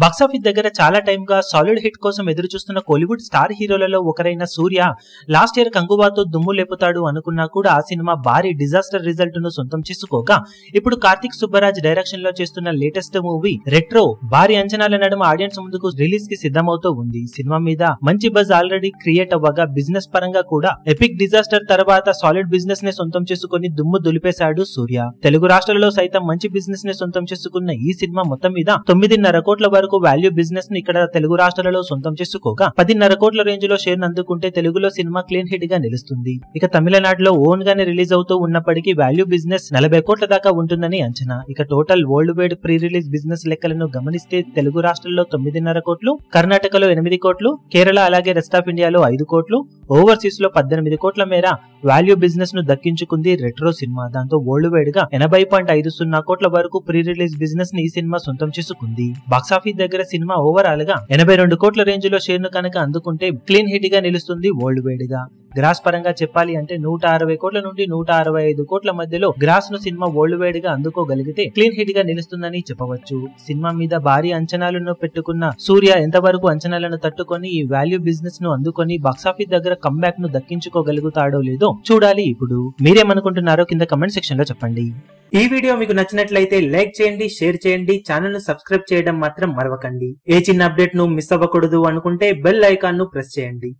Box office దగ్గర చాలా time గా సాలిడ్ హిట్ కోసం ఎదురు చూస్తున్న కోలీవుడ్ స్టార్ హీరోలలో ఒకరైన సూర్య లాస్ట్ ఇయర్ కంగువాతో దుమ్ము లేపుతాడు అనుకున్నా కూడా ఆ సినిమా భారీ డిజాస్టర్ రిజల్ట్ ను సొంతం చేసుకోగా ఇప్పుడు కార్తిక్ సుబ్బరాజ్ డైరెక్షన్ లో చేస్తున్న లేటెస్ట్ మూవీ రెట్రో భారీ అంచనాల నడుమ ఆడియన్స్ ముందుకు రిలీజ్ కి సిద్ధమవుతూ ఉంది. సినిమా మీద మంచి బజ్ ఆల్రెడీ క్రియేట్ అవ్వగా బిజినెస్ పరంగా కూడా ఎపిక్ డిజాస్టర్ తర్వాత సాలిడ్ బిజినెస్ ని సొంతం చేసుకుని దుమ్ము దులిపేశాడు సూర్య. తెలుగు రాష్ట్రాలలో సైతం మంచి బిజినెస్ ని సొంతం చేసుకున్న ఈ సినిమా మొత్తం మీద 9.5 కోట్ల వరకు వాల్యూ బిజినెస్ ని ఇక్కడ తెలుగు రాష్ట్రాలలో సొంతం చేసుకోగా 10.5 కోట్ల రేంజ్ లో షేర్ అందుకుంటే తెలుగులో సినిమా క్లీన్ హిట్ గా నిలుస్తుంది. ఇక తమిళనాడులో ఓన్ గానే రిలీజ్ అవుతూ ఉన్నప్పటికీ వాల్యూ బిజినెస్ 40 కోట్ల దాకా ఉంటుందని అంచనా. ఇక total worldwide pre release business లెక్కలను గమనిస్తే తెలుగు రాష్ట్రాల్లో 9.5 కోట్లు, కర్ణాటకలో 8 కోట్లు, కేరళ అలాగే రెస్ట్ ఆఫ్ ఇండియాలో 5 కోట్లు, ఓవర్సీస్ లో 18 కోట్ల మేర వాల్యూ బిజినెస్ ను దక్కించుకుంది రెట్రో సినిమా. దాంతో వరల్డ్ వైడ్ గా 80.50 కోట్ల వరకు ప్రీ రిలీజ్ బిజినెస్ ని ఈ సినిమా సొంతం చేసుకుంది. బాక్సాఫీస్ దగ్గర సినిమా ఓవరాల్ గా 82 కోట్ల రేంజ్ లో షేర్ ను కనుక అందుకుంటే క్లీన్ హిట్ గా నిలుస్తుంది వరల్డ్ వైడ్ గా. గ్రాస్ పరంగా చెప్పాలి అంటే 160 కోట్ల నుండి 165 కోట్ల మధ్యలో గ్రాస్ ను సినిమా వరల్డ్ వైడ్ గా అందుకోగలిగితే క్లీన్ హిట్ గా నిలుస్తుందని చెప్పవచ్చు. సినిమా మీద భారీ అంచనాలను పెట్టుకున్న సూర్య ఎంతవరకు అంచనాలను తట్టుకొని ఈ వాల్యూ బిజినెస్ ను అందుకొని బాక్సాఫీస్ దగ్గర కంబ్యాక్ ను దక్కించుకోగలుగుతాడో లేదో చూడాలి. ఇప్పుడు మీరేమనుకుంటున్నారో కింద కమెంట్ సెక్షన్ లో చెప్పండి. ఈ వీడియో మీకు నచ్చినట్లయితే లైక్ చేయండి, షేర్ చేయండి, ఛానల్ ను సబ్స్క్రైబ్ చేయడం మాత్రం మరవకండి. ఏ చిన్న అప్డేట్ ను మిస్ అవ్వకూడదు అనుకుంటే బెల్ ఐకాన్ ను ప్రెస్ చేయండి.